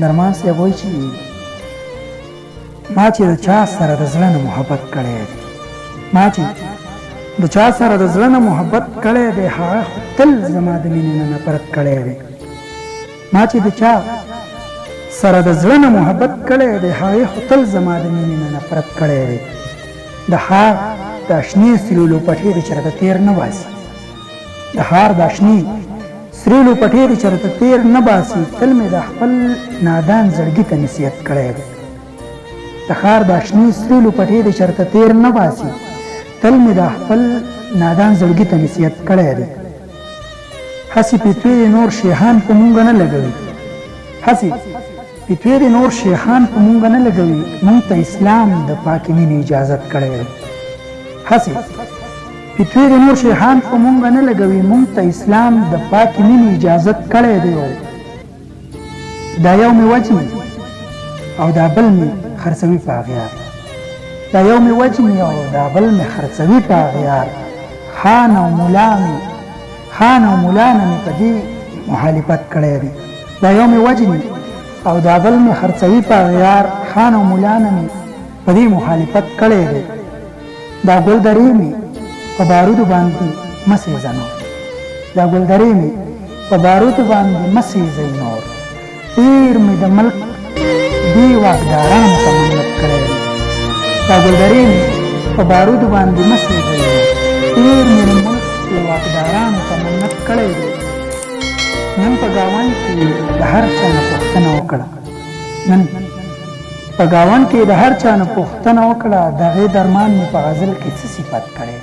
درمان صاحب وایي چې ما چې د چا سره د زړه نه محبت کړی دی، ما چې د چا سره د زړه نه محبت کړی دی، هغه خو تل زما د مینې نه نفرت کړی دی. ما چې د چا سره د زړه نه محبت کړی دی، هغې خو تل زما د مینې نه نفرت کړی دی. د ښار د شنې سریلو پټې دې چېرته تېر نه باسي، د ښار د شنې سریلو پټې دې چېرته تېر نه باسي، تل مې د خپل نادان زړګي ته نصیحت کړی دی. د ښار د شنې سریلو پټې دې چېرته تېر نه باسي، تل مې د خپل نادان زړګي ته نصیحت کړی دی. هسې فتوې دې نور شیخان په مونږ نه لګوي، هسې فتوې دې نور شیخان په مونږ نه لګوي، مونږ ته اسلام د پاکې مینې اجازت کړی دی. هسې فتوې دې نور شیخان په مونږ نه لګوي، مونږ ته اسلام د پاکې مینې اجازت کړی دی. دا یو مې وجني او دا بل مې خرڅوي په اغیار، دا یو مې وجني او دا بل مې خرڅوي په اغیار. خان او ملا نه مې په دې مخالفت کړی دی. دا یو مې وجني او دا بل مې خرڅوي په اغیار، خان او ملا نه مې په دې مخالفت کړی دی. دا ګلدرې مې په بارودو باندې مه سېځه نور، دا ګلدرې مې په بارودو باندې مه سېځئ نور. ډېر مې د ملک دې واکدارانو ته منت کړی دی. دا ګلدرې مې په بارودو باندې مه سېځئ نور، ډېر مې د ملک دې واکدارانو ته منت کړی دی. نن په ګاونډ کې د هر چا نه پوښتنه وکړه، نن په ګاونډ کې د هر چا نه پوښتنه وکړه، د هغې درمان مې په غزل کې څه صفت کړی.